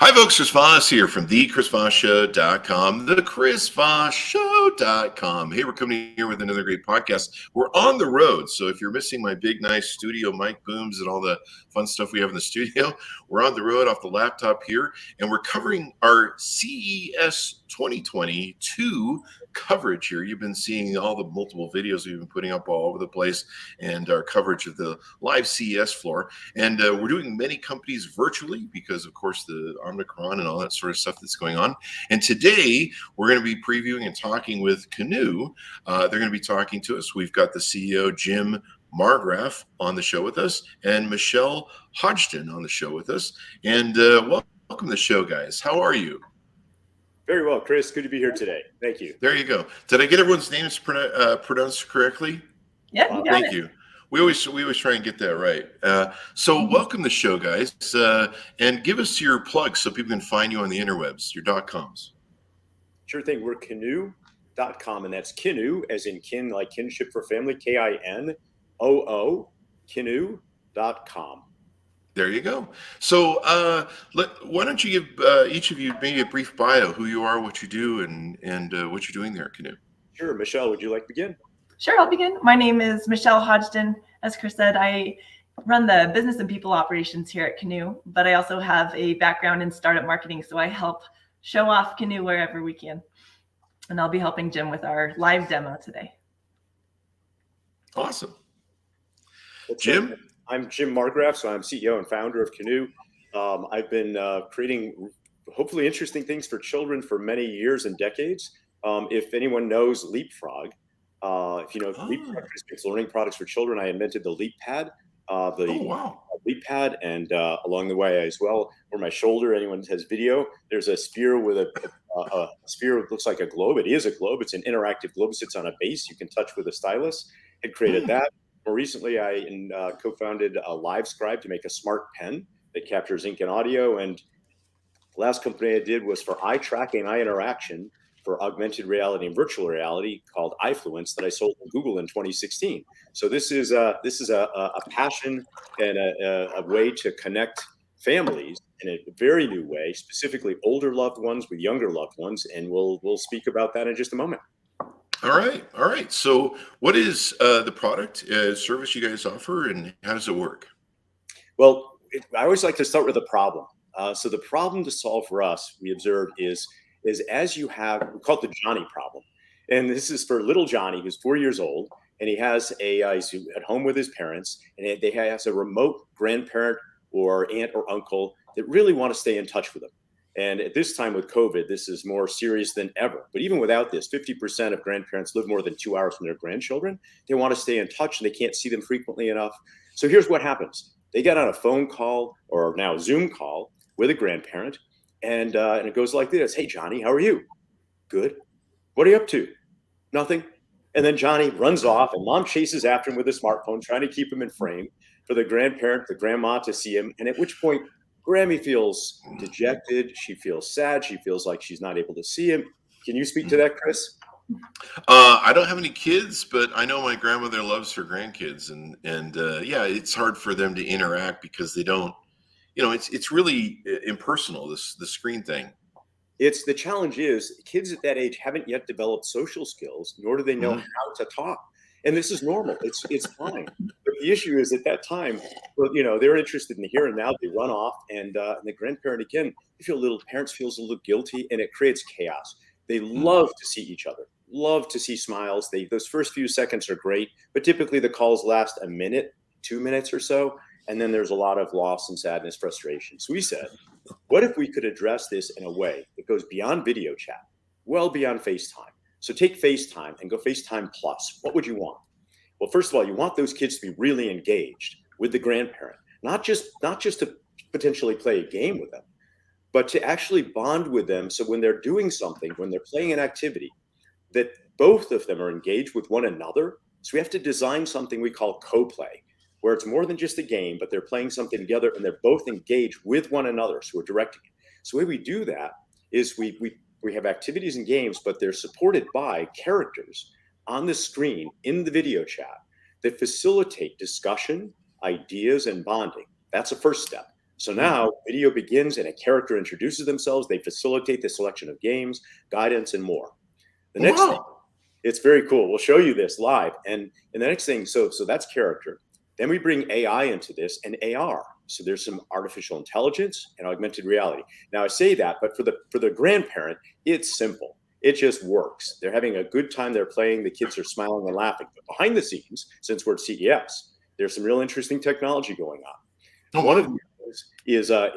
Hi, folks. Chris Voss here from the ChrisVossShow.com, the ChrisVossShow.com. Hey, we're coming here with another great podcast. We're on the road, so if you're missing my big, nice studio mic booms and all the fun stuff we have in the studio, we're on the road off the laptop here, and we're covering our CES 2022 coverage here. You've been seeing all the multiple videos we've been putting up all over the place and our coverage of the live CES floor. And we're doing many companies virtually because, of course, the Omicron and all that sort of stuff that's going on. And today we're going to be previewing and talking with Canoe. They're going to be talking to us. We've got the CEO, Jim Marcraft, on the show with us, and Michelle Hodgson on the show with us. And welcome to the show, guys. How are you? Very well, Chris. Good to be here today. Thank you. There you go. Did I get everyone's names pronounced correctly? Yeah, thank you. We always try and get that right. So welcome to the show, guys, and give us your plugs so people can find you on the interwebs, your .coms. Sure thing. We're Canoe.com, and that's Canoe, as in kin, like kinship for family, Kinoo, Canoe.com. There you go. So why don't you give each of you maybe a brief bio, who you are, what you do, and what you're doing there at Canoe. Sure. Michelle, would you like to begin? Sure, I'll begin. My name is Michelle Hodgson. As Chris said, I run the business and people operations here at Canoe, but I also have a background in startup marketing, so I help show off Canoe wherever we can. And I'll be helping Jim with our live demo today. Awesome. Jim? I'm Jim Marcraft, so I'm CEO and founder of Canoe. I've been creating hopefully interesting things for children for many years and decades. If anyone knows Leapfrog, if you know Leapfrog, it's learning products for children. I invented the LeapPad, LeapPad, and along the way as well, where my shoulder, anyone has video, there's a sphere with a sphere that looks like a globe. It is a globe. It's an interactive globe. It sits on a base you can touch with a stylus. Had created that. More recently, I co-founded LiveScribe to make a smart pen that captures ink and audio. And the last company I did was for eye tracking, eye interaction for augmented reality and virtual reality called iFluence that I sold to Google in 2016. So this is a passion and a way to connect families in a very new way, specifically older loved ones with younger loved ones. And we'll speak about that in just a moment. All right. So what is the product service you guys offer, and how does it work? Well, I always like to start with a problem. So the problem to solve for us, we observed, is as you have, we call it the Johnny problem. And this is for little Johnny, who's 4 years old, and he has he's at home with his parents, and they has a remote grandparent or aunt or uncle that really want to stay in touch with him. And at this time with COVID, this is more serious than ever. But even without this, 50% of grandparents live more than 2 hours from their grandchildren. They want to stay in touch and they can't see them frequently enough. So here's what happens. They get on a phone call, or now a Zoom call, with a grandparent. And it goes like this. Hey, Johnny, how are you? Good. What are you up to? Nothing. And then Johnny runs off and mom chases after him with a smartphone, trying to keep him in frame for the grandparent, the grandma to see him. And at which point, Grammy feels dejected. She feels sad. She feels like she's not able to see him. Can you speak to that, Chris? I don't have any kids, but I know my grandmother loves her grandkids, and yeah, it's hard for them to interact because they don't. It's really impersonal. The screen thing. It's the challenge is kids at that age haven't yet developed social skills, nor do they know how to talk. And this is normal. It's fine. But the issue is at that time, well, they're interested in the here and now. They run off, and the grandparent again, parents feels a little guilty, and it creates chaos. They love to see each other, love to see smiles. Those first few seconds are great, but typically the calls last a minute, 2 minutes or so, and then there's a lot of loss and sadness, frustration. So we said, what if we could address this in a way that goes beyond video chat, well beyond FaceTime? So take FaceTime and go FaceTime Plus. What would you want? Well, first of all, you want those kids to be really engaged with the grandparent, not just to potentially play a game with them, but to actually bond with them. So when they're doing something, when they're playing an activity, that both of them are engaged with one another. So we have to design something we call co-play, where it's more than just a game, but they're playing something together and they're both engaged with one another. So we're directing it. So the way we do that is we have activities and games, but they're supported by characters on the screen in the video chat that facilitate discussion, ideas, and bonding. That's the first step. So now video begins and a character introduces themselves. They facilitate the selection of games, guidance, and more. The next thing, it's very cool. We'll show you this live. And the next thing, so that's character. Then we bring AI into this and AR. So there's some artificial intelligence and augmented reality. Now I say that, but for the grandparent, it's simple. It just works. They're having a good time. They're playing. The kids are smiling and laughing. But behind the scenes, since we're at CES, there's some real interesting technology going on. One of them is a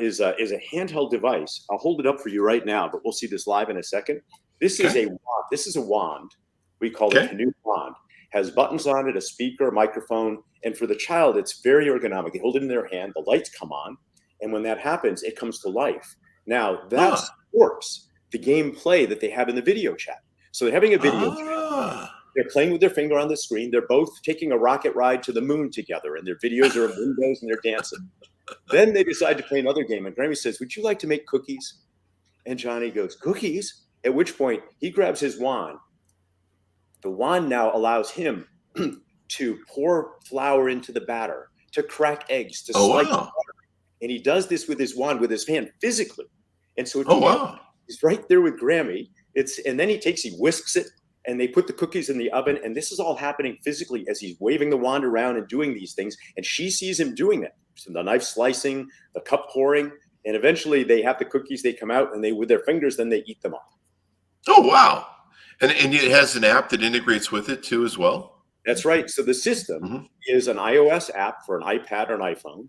handheld device. I'll hold it up for you right now, but we'll see this live in a second. This is a wand. This is a wand. We call it a Canoe wand. Has buttons on it, a speaker, a microphone, and for the child, it's very ergonomic. They hold it in their hand. The lights come on, and when that happens, it comes to life. Now that supports the gameplay that they have in the video chat. So they're having a video chat. They're playing with their finger on the screen. They're both taking a rocket ride to the moon together, and their videos are in windows, and they're dancing. Then they decide to play another game, and Grammy says, "Would you like to make cookies?" And Johnny goes, "Cookies?" At which point, he grabs his wand. The wand now allows him to pour flour into the batter, to crack eggs, to slice butter. And he does this with his wand, with his hand, physically. And so he's right there with Grammy. And then he whisks it, and they put the cookies in the oven. And this is all happening physically as he's waving the wand around and doing these things. And she sees him doing that. So the knife slicing, the cup pouring, and eventually they have the cookies, they come out, and with their fingers, then they eat them up. Oh, wow. And it has an app that integrates with it too as well? That's right. So the system is an iOS app for an iPad or an iPhone.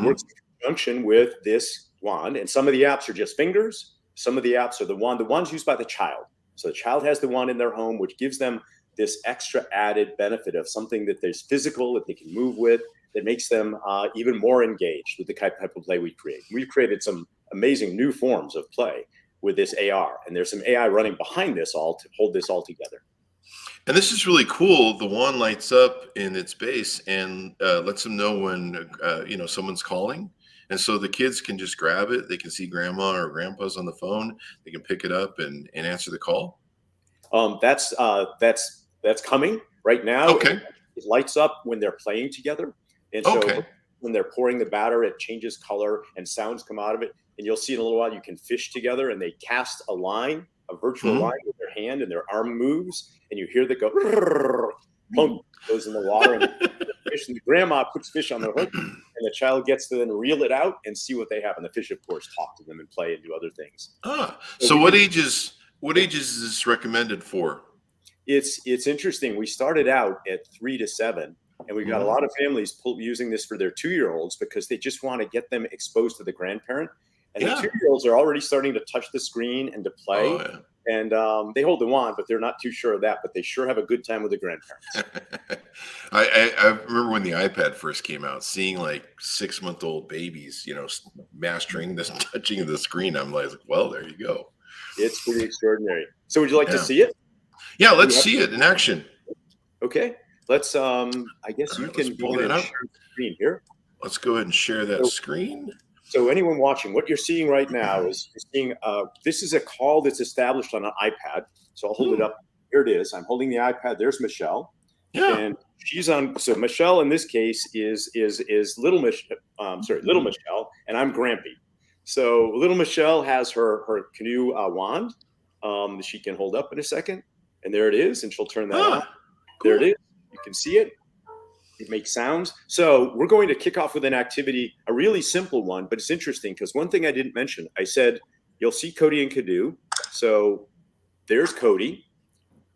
Works in conjunction with this wand. And some of the apps are just fingers. Some of the apps are the wand. The wand's used by the child. So the child has the wand in their home, which gives them this extra added benefit of something that there's physical, that they can move with, that makes them even more engaged with the type of play we create. We've created some amazing new forms of play with this AR, and there's some AI running behind this all to hold this all together. And this is really cool. The wand lights up in its base and lets them know when someone's calling, and so the kids can just grab it. They can see grandma or grandpa's on the phone. They can pick it up and answer the call. That's coming right now. Okay. It lights up when they're playing together, and so when they're pouring the batter, it changes color and sounds come out of it. And you'll see in a little while, you can fish together, and they cast a line, a virtual line with their hand, and their arm moves, and you hear the go, boom, goes in the water, and the grandma puts fish on the hook, and the child gets to then reel it out and see what they have. And the fish, of course, talk to them and play and do other things. So what ages is this recommended for? It's interesting. We started out at 3 to 7. And we've got a lot of families using this for their 2-year-olds because they just want to get them exposed to the grandparent. And the 2-year-olds are already starting to touch the screen and to play. And they hold the wand, but they're not too sure of that. But they sure have a good time with the grandparents. I remember when the iPad first came out, seeing like 6-month-old babies, mastering this touching of the screen. I'm like, well, there you go. It's pretty extraordinary. So would you like to see it? Yeah, let's see it in action. Okay. Let's, I guess you can go ahead and share the screen here. Let's go ahead and share that screen. So anyone watching, what you're seeing right now is you're seeing, this is a call that's established on an iPad. So I'll hold it up. Here it is. I'm holding the iPad. There's Michelle. Yeah. And she's on, so Michelle in this case is little Michelle, and I'm Grampy. So little Michelle has her canoe wand. She can hold up in a second. And there it is. And she'll turn that on. There it is. You can see it. It makes sounds. So we're going to kick off with an activity, a really simple one, but it's interesting because one thing I didn't mention, I said, you'll see Cody and Canoe. So there's Cody.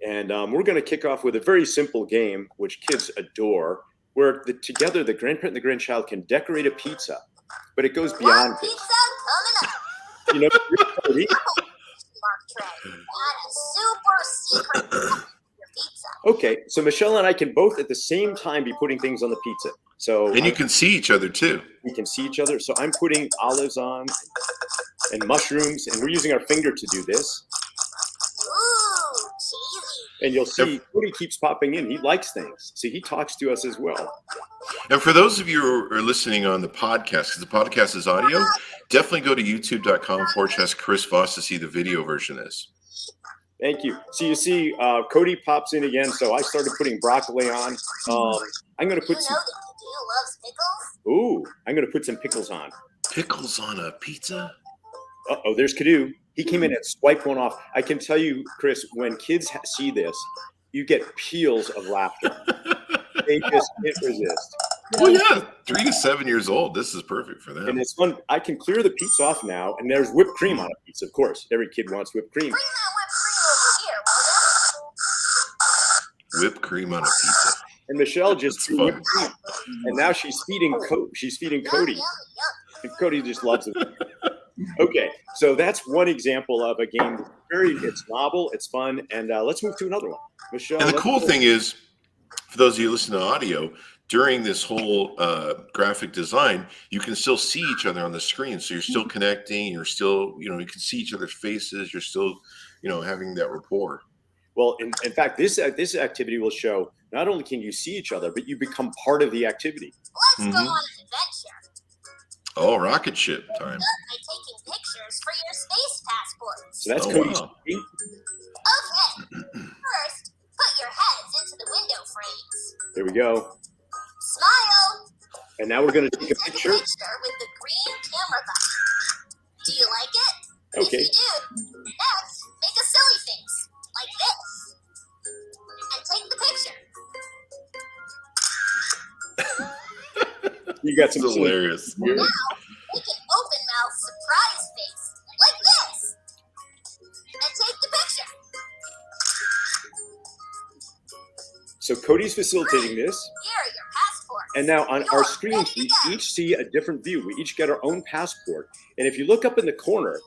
And we're going to kick off with a very simple game, which kids adore, where together the grandparent and the grandchild can decorate a pizza. But it goes beyond this. Pizza coming up. Cody. Marcraft. That is super secret. Pizza. Okay, so Michelle and I can both at the same time be putting things on the pizza. And you can see each other too. We can see each other. So I'm putting olives on and mushrooms, and we're using our finger to do this. Ooh, cheesy. And you'll see Cody keeps popping in. He likes things. So he talks to us as well. And for those of you who are listening on the podcast, because the podcast is audio, definitely go to youtube.com/Chris Voss to see the video version of this. Thank you. So you see Cody pops in again. So I started putting broccoli on. I'm going to put some. You know that Canoe loves pickles? Ooh, I'm going to put some pickles on. Pickles on a pizza? Uh-oh, there's Canoe. He came in and swiped one off. I can tell you, Chris, when kids see this, you get peals of laughter. They just can't resist. Well, yeah, 3 to 7 years old. This is perfect for them. And it's fun. I can clear the pizza off now, and there's whipped cream on a pizza, of course. Every kid wants whipped cream. Bring that whipped cream over here, will Whipped cream on a pizza. And Michelle just That's threw fun. whipped cream. And now she's feeding Cody. Yum, yum. And Cody just loves it. Okay, so that's one example of a game. It's novel, it's fun, and let's move to another one. Michelle. And the cool thing is, for those of you listening to audio, during this whole graphic design, you can still see each other on the screen. So you're still connecting. You're still, you can see each other's faces. You're still, having that rapport. Well, in fact, this activity will show not only can you see each other, but you become part of the activity. Let's go on an adventure. Oh, rocket ship time. Start by taking pictures for your space passports. So that's Oh, Cody's wow. screen. Okay. First, put your heads into the window frames. There we go. Smile. And now we're going to take a Take a picture. picture with the green camera button. Do you like it? Okay. If you do, next, make a silly face, like this. And take the picture. You got some It's hilarious. here. Now, make an open mouth surprise face, like this. And take the picture. So Cody's facilitating this. Here are your passports. And now on our screens, we each see a different view. We each get our own passport. And if you look up in the corner,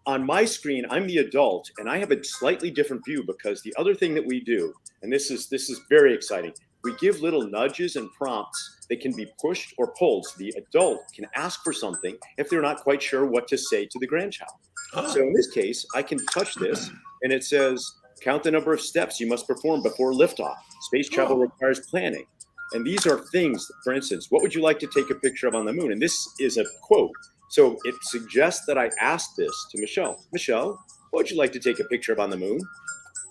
on my screen, I'm the adult, and I have a slightly different view because the other thing that we do, and this is very exciting, we give little nudges and prompts that can be pushed or pulled. So the adult can ask for something if they're not quite sure what to say to the grandchild. Oh. So in this case, I can touch this, and it says, count the number of steps you must perform before liftoff. Space travel requires planning. And these are things, for instance, what would you like to take a picture of on the moon? And this is a quote. So it suggests that I ask this to Michelle. Michelle, what would you like to take a picture of on the moon?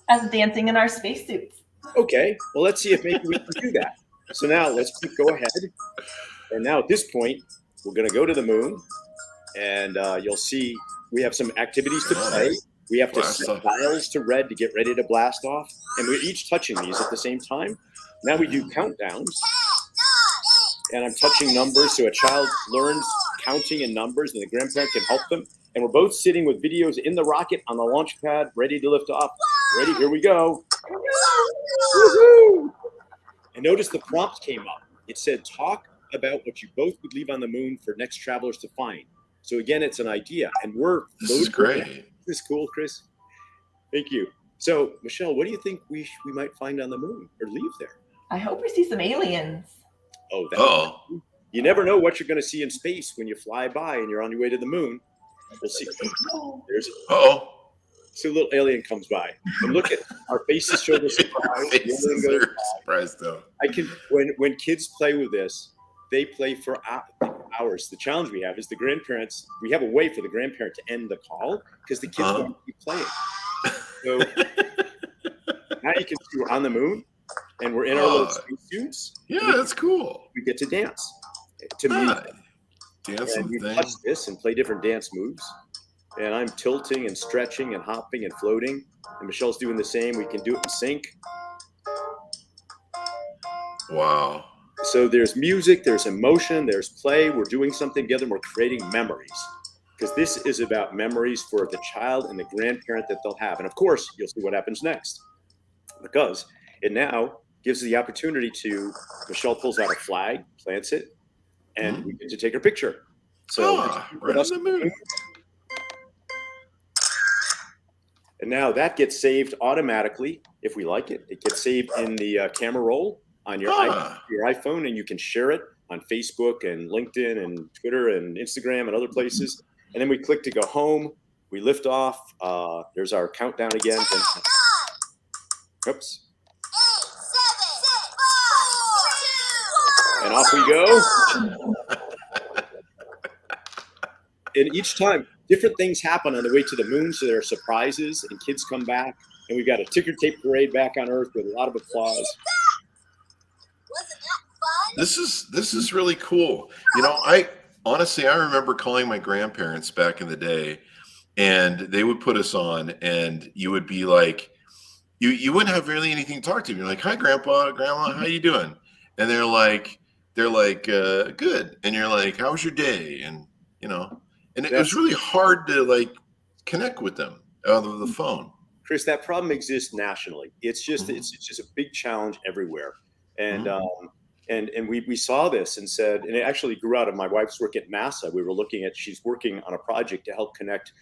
Us dancing in our spacesuits. Okay, well, let's see if maybe we can do that. So now let's go ahead. And now at this point, we're going to go to the moon. And you'll see we have some activities to play. We have to set dials to red to get ready to blast off. And we're each touching these at the same time. Now we do countdowns. And I'm touching numbers so a child learns counting and numbers and the grandparent can help them. And we're both sitting with videos in the rocket on the launch pad, ready to lift off. Ready, here we go. Woohoo! And notice the prompt came up. It said, talk about what you both would leave on the moon for next travelers to find. So again, it's an idea. And This is great. Isn't this cool, Chris? Thank you. So, Michelle, what do you think we might find on the moon or leave there? I hope we see some aliens. Oh, Oh, you never know what you're going to see in space when you fly by and you're on your way to the moon. We'll see. There's oh. so a little alien comes by. And look at our faces show the surprise. The alien Faces goes are surprised though. I can when kids play with this, they play for hours. The challenge we have is the grandparents. We have a way for the grandparent to end the call because the kids want to keep playing. So now you can see we're on the moon and we're in our little spacesuits. Yeah, that's cool. We get to dance to music. Dance And we thing. touch this and play different dance moves. And I'm tilting and stretching and hopping and floating. And Michelle's doing the same. We can do it in sync. Wow. So there's music, there's emotion, there's play. We're doing something together. We're creating memories. Because this is about memories for the child and the grandparent that they'll have. And of course, you'll see what happens next. Because it now gives the opportunity to, Michelle pulls out a flag, plants it, and we get to take her picture. So right on the moon. And now that gets saved automatically if we like it. It gets saved in the camera roll on your iPhone, and you can share it on Facebook and LinkedIn and Twitter and Instagram and other places. And then we click to go home. We lift off. There's our countdown again. Oops. 8, 7, 6, 5, 4, 3, 2, 1. And off we go. And each time, different things happen on the way to the moon, so there are surprises, and kids come back, and we've got a ticker tape parade back on Earth with a lot of applause. Wasn't that fun? This is really cool. You know, I honestly, I remember calling my grandparents back in the day, and they would put us on, and you would be like, you wouldn't have really anything to talk to. You're like, "Hi, Grandpa, Grandma, how you doing?" And they're like, "Good." And you're like, "How was your day?" And and it was really hard to like connect with them over the phone. Chris, that problem exists nationally. It's just it's just a big challenge everywhere, and and we saw this and said, and it actually grew out of my wife's work at NASA. We were looking at, she's working on a project to help connect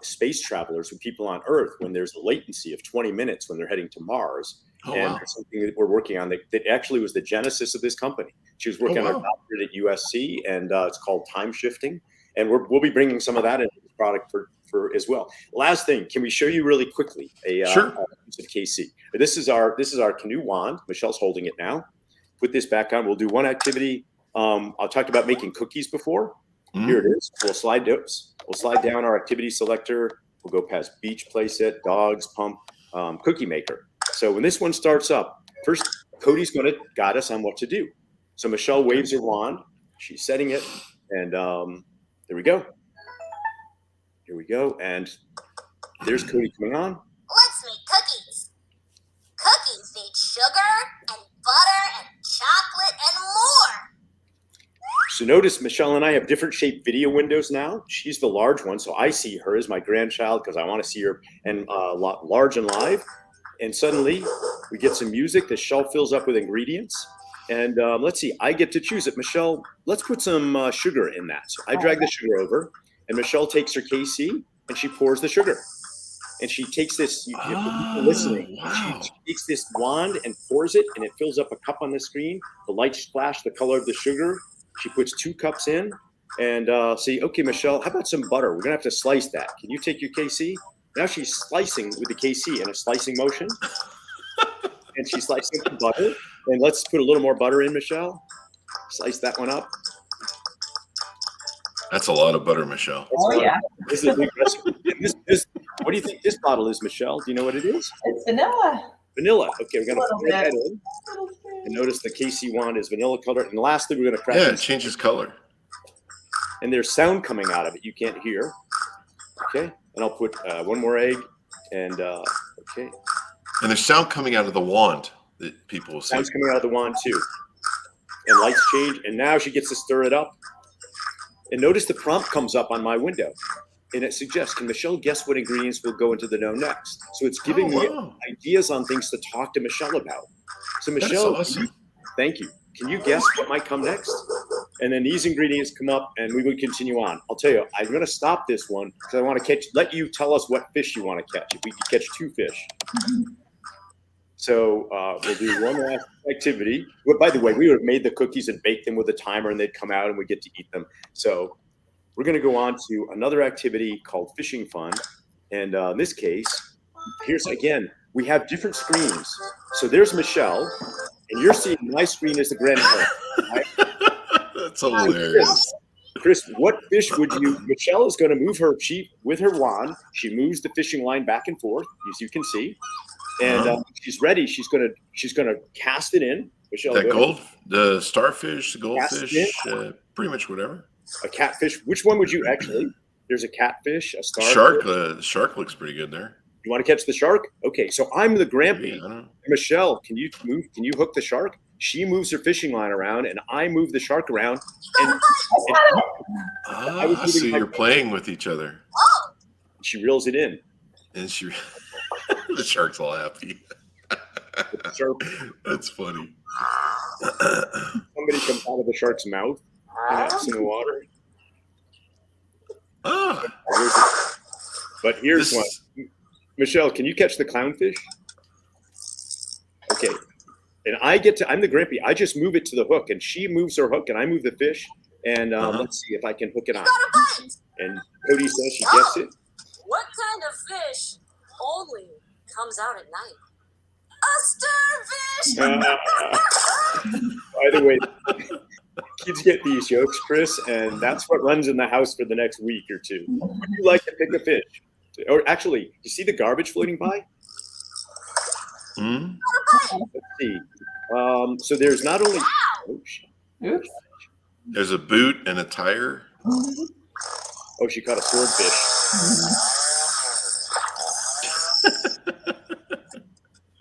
space travelers with people on Earth when there's a latency of 20 minutes when they're heading to Mars. And something that we're working on that actually was the genesis of this company. She was working on a doctorate at USC, and it's called time shifting. And we'll be bringing some of that into the product for as well. Last thing, can we show you really quickly a piece of KC? This is our canoe wand. Michelle's holding it now. Put this back on. We'll do one activity. I talked about making cookies before. Here it is. We'll slide down our activity selector. We'll go past beach playset, dogs, pump, cookie maker. So when this one starts up, first Cody's going to guide us on what to do. So Michelle waves her wand. She's setting it, and there we go. Here we go, and there's Cody coming on. Let's make cookies. Cookies need sugar and butter and chocolate and more. So notice Michelle and I have different shaped video windows now. She's the large one, so I see her as my grandchild because I want to see her and large and live. And suddenly we get some music. The shelf fills up with ingredients. And let's see, I get to choose it. Michelle, let's put some sugar in that. So I drag the sugar over, and Michelle takes her KC and she pours the sugar. And she takes this, you have to be listening. She takes this wand and pours it, and it fills up a cup on the screen. The lights flash the color of the sugar. She puts 2 cups in, and say, okay, Michelle, how about some butter? We're gonna have to slice that. Can you take your KC? Now she's slicing with the KC in a slicing motion. And she's slicing the butter. And let's put a little more butter in, Michelle. Slice that one up. That's a lot of butter, Michelle. Yeah. This is a big recipe. What do you think this bottle is, Michelle? Do you know what it is? It's vanilla. Vanilla. Okay, we're gonna pour that in. And notice the KC wand is vanilla color. And lastly, we're gonna crack it changes color. And there's sound coming out of it you can't hear. Okay. And I'll put one more egg, and okay. And there's sound coming out of the wand that people will see. Sound's coming out of the wand too. And lights change, and now she gets to stir it up. And notice the prompt comes up on my window, and it suggests, can Michelle guess what ingredients will go into the dough next? So it's giving me ideas on things to talk to Michelle about. So Michelle, awesome. Thank you. Can you guess what might come next? And then these ingredients come up, and we would continue on. I'll tell you, I'm going to stop this one because I want to let you tell us what fish you want to catch. If we can catch 2 fish. So we'll do one last activity. Well, by the way, we would have made the cookies and baked them with a timer, and they'd come out, and we get to eat them. So we're going to go on to another activity called Fishing Fun. And in this case, here's again, we have different screens. So there's Michelle, and you're seeing my screen as the grandparent. Right? That's hilarious. Chris, what fish would you? Michelle is going to move her with her wand. She moves the fishing line back and forth, as you can see, and she's ready. She's going to cast it in. Michelle, the starfish, the goldfish, pretty much whatever. A catfish. Which one would you actually? There's a catfish, a starfish. Shark. The shark looks pretty good there. You want to catch the shark? Okay, so I'm the grandpa. Michelle, can you move? Can you hook the shark? She moves her fishing line around, and I move the shark around. So you're playing with each other. She reels it in, and the shark's all happy. That's funny. Somebody comes out of the shark's mouth and it's in the water. But here's one. Michelle, can you catch the clownfish? Okay. And I'm the grimpy. I just move it to the hook, and she moves her hook, and I move the fish. And let's see if I can hook it on. And Cody says she gets it. What kind of fish only comes out at night? A starfish! By the way, kids get these jokes, Chris, and that's what runs in the house for the next week or two. Would you like to pick a fish? Or actually, you see the garbage floating by? Let's see. So there's not only There's a boot and a tire. Oh, she caught a swordfish.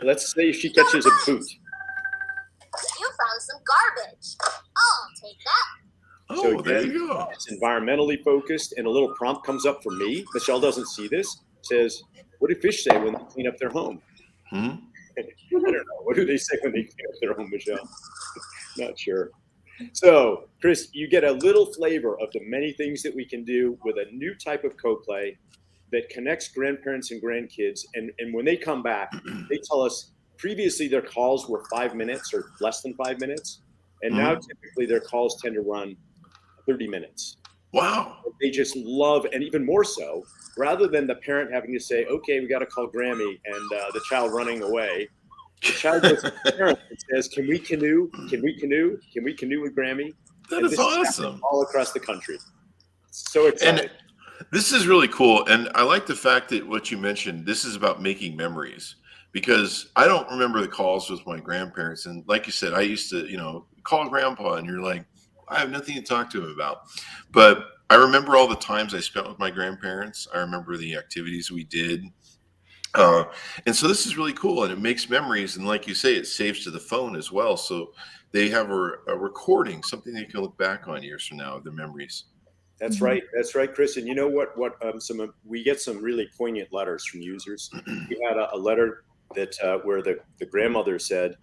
Let's say she catches a boot. You found some garbage. I'll take that. Oh, So there again, you go. It's environmentally focused, and a little prompt comes up for me. Michelle doesn't see this. Says, "What do fish say when they clean up their home?" Hmm? I don't know. What do they say when they clean up their home, Michelle? Not sure. So, Chris, you get a little flavor of the many things that we can do with a new type of co-play that connects grandparents and grandkids. And when they come back, they tell us previously their calls were 5 minutes or less than 5 minutes. And now typically their calls tend to run 30 minutes. Wow. They just love, and even more so, rather than the parent having to say, okay, we got to call Grammy, and the child running away, the child goes to the parent and says, can we canoe? Can we canoe? Can we canoe with Grammy? That And is this awesome. all across the country. So exciting. And this is really cool. And I like the fact that what you mentioned, this is about making memories, because I don't remember the calls with my grandparents. And like you said, I used to, call grandpa and you're like, I have nothing to talk to him about. But I remember all the times I spent with my grandparents. I remember the activities we did. And so this is really cool, and it makes memories. And like you say, it saves to the phone as well. So they have a recording, something they can look back on years from now, the memories. That's right. That's right, Chris. And you know what? We get some really poignant letters from users. We had a letter that where the grandmother said,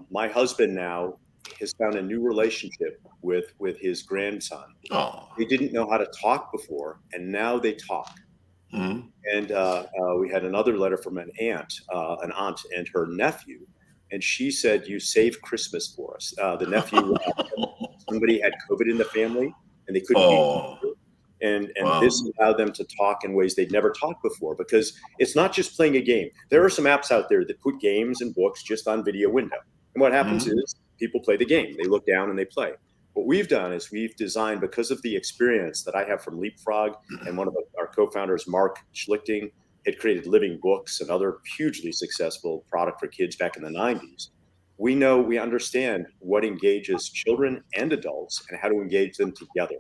"My husband now has found a new relationship with his grandson. Oh. They didn't know how to talk before, and now they talk." Mm-hmm. And we had another letter from an aunt and her nephew, and she said, "You saved Christmas for us." The nephew, somebody had COVID in the family, and they couldn't be, and Wow. this allowed them to talk in ways they'd never talked before, because it's not just playing a game. There are some apps out there that put games and books just on video window, and what happens is people play the game. They look down and they play. What we've done is we've designed, because of the experience that I have from Leapfrog, and one of our co-founders, Mark Schlichting, had created Living Books, another hugely successful product for kids back in the 90s. We understand what engages children and adults and how to engage them together,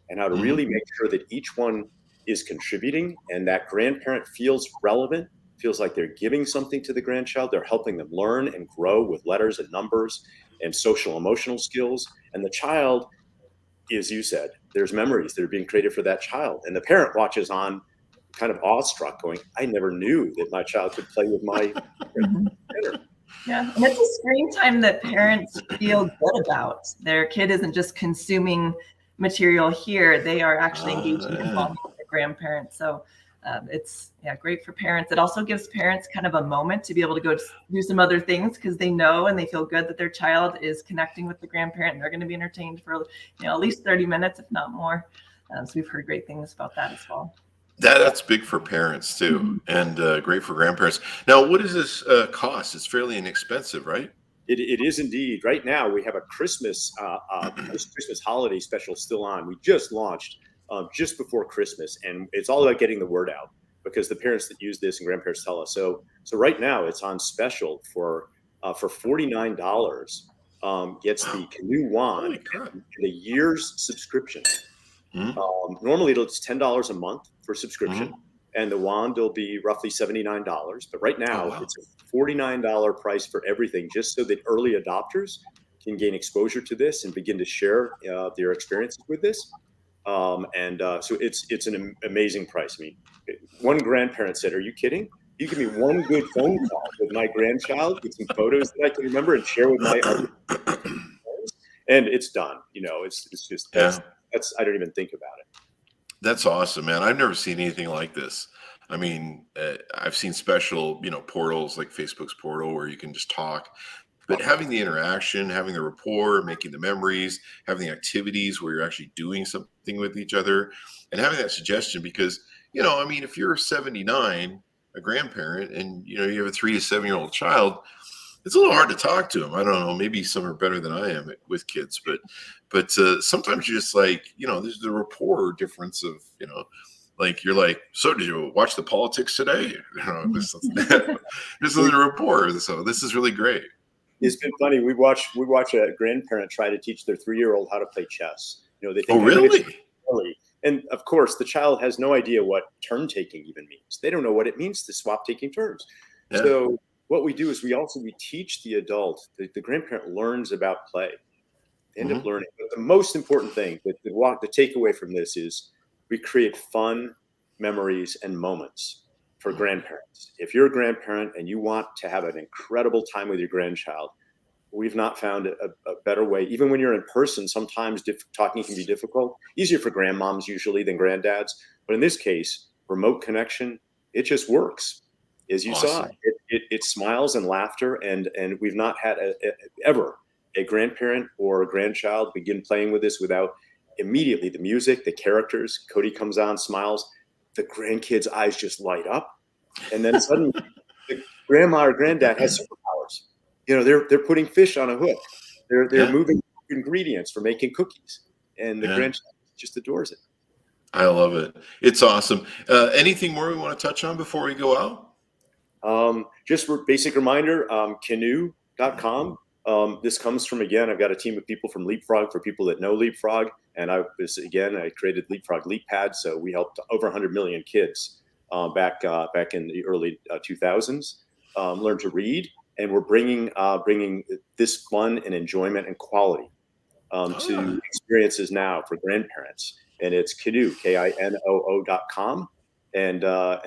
and how to really make sure that each one is contributing, and that grandparent feels relevant, feels like they're giving something to the grandchild. They're helping them learn and grow with letters and numbers and social emotional skills. And the child, as you said, there's memories that are being created for that child. And the parent watches on, kind of awestruck, going, I never knew that my child could play with my dinner. Yeah, and it's a screen time that parents feel good about. Their kid isn't just consuming material here; they are actually engaging and involved with their grandparents. So it's great for parents. It also gives parents kind of a moment to be able to go do some other things, because they know and they feel good that their child is connecting with the grandparent, and they're going to be entertained for at least 30 minutes, if not more. So we've heard great things about that as well. That's big for parents too, and great for grandparents. Now, what does this cost? It's fairly inexpensive, right? It is indeed. Right now, we have a Christmas holiday special still on. We just launched just before Christmas, and it's all about getting the word out, because the parents that use this and grandparents tell us. So right now, it's on special for $49. Gets the Canoe Wand and a year's subscription. Normally it's $10 a month for subscription, and the wand will be roughly $79. But right now it's a $49 price for everything, just so that early adopters can gain exposure to this and begin to share their experiences with this. So it's an amazing price. I mean, one grandparent said, "Are you kidding? You give me one good phone call with my grandchild with some photos that I can remember and share with my other friends, and it's done." It's just I don't even think about it. That's awesome, man. I've never seen anything like this. I mean, I've seen special, portals like Facebook's portal where you can just talk, but having the interaction, having the rapport, making the memories, having the activities where you're actually doing something with each other, and having that suggestion, because, if you're 79, a grandparent, and, you have a 3 to 7 year old child, it's a little hard to talk to them. I don't know. Maybe some are better than I am with kids, but sometimes you're just like, there's the rapport difference of, like you're like, so did you watch the politics today? There's the rapport. So this is really great. It's been funny. We watch a grandparent try to teach their 3-year-old how to play chess. You know, they think, Oh, really? And of course, the child has no idea what turn taking even means. They don't know what it means to swap taking turns. Yeah. So what we do is we teach the adult. The grandparent learns about play. They end up learning. But the most important thing, the takeaway from this is we create fun memories and moments for grandparents. If you're a grandparent and you want to have an incredible time with your grandchild, we've not found a better way. Even when you're in person, sometimes talking can be difficult. Easier for grandmoms usually than granddads. But in this case, remote connection, it just works. As you saw, it smiles and laughter. And we've not had ever a grandparent or a grandchild begin playing with this without immediately the music, the characters. Cody comes on, smiles. The grandkids' eyes just light up. And then suddenly the grandma or granddad has superpowers. You know, they're putting fish on a hook. They're moving ingredients for making cookies. And the grandchild just adores it. I love it. It's awesome. Anything more we want to touch on before we go out? Just for basic reminder, canoe.com. This comes from, again, I've got a team of people from Leapfrog for people that know Leapfrog. And I created Leapfrog Leap Pad. So we helped over 100 million kids back in the early 2000s learn to read. And we're bringing this fun and enjoyment and quality to experiences now for grandparents. And it's Canoe, KINOO.com. And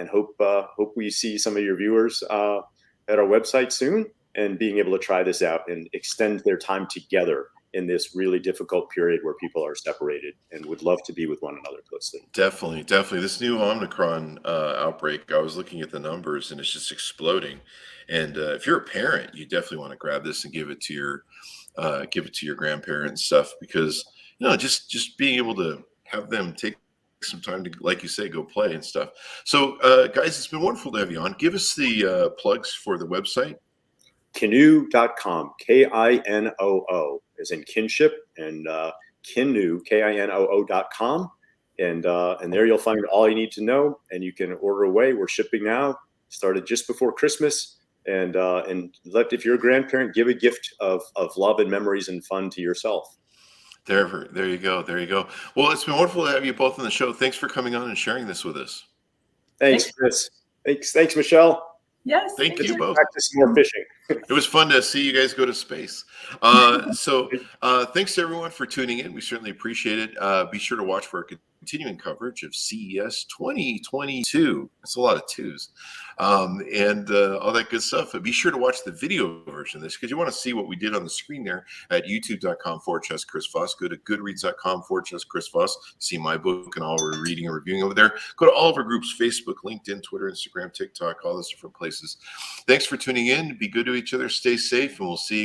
hope we see some of your viewers at our website soon and being able to try this out and extend their time together in this really difficult period where people are separated and would love to be with one another closely. Definitely. This new Omicron outbreak, I was looking at the numbers and it's just exploding. And if you're a parent, you definitely want to grab this and give it to your grandparents and stuff, because just being able to have them take some time to, like you say, go play and stuff. So guys, it's been wonderful to have you on. Give us the plugs for the website. Canoe.com, KINOO, as in kinship, and Canoe, KINOO.com. And there you'll find all you need to know, and you can order away. We're shipping now. Started just before Christmas. And if you're a grandparent, give a gift of love and memories and fun to yourself. There you go. Well, it's been wonderful to have you both on the show. Thanks for coming on and sharing this with us. Thanks, Chris. Thanks, Michelle. Yes. Thank you both. Practice more fishing. It was fun to see you guys go to space. So thanks to everyone for tuning in. We certainly appreciate it. Be sure to watch for our continuing coverage of CES 2022. That's a lot of twos. And all that good stuff. But be sure to watch the video version of this, because you want to see what we did on the screen there at youtube.com/Chris Voss. Go to goodreads.com/Chris Voss. See my book and all we're reading and reviewing over there. Go to all of our groups: Facebook, LinkedIn, Twitter, Instagram, TikTok, all those different places. Thanks for tuning in. Be good to each other. Stay safe, and we'll see you guys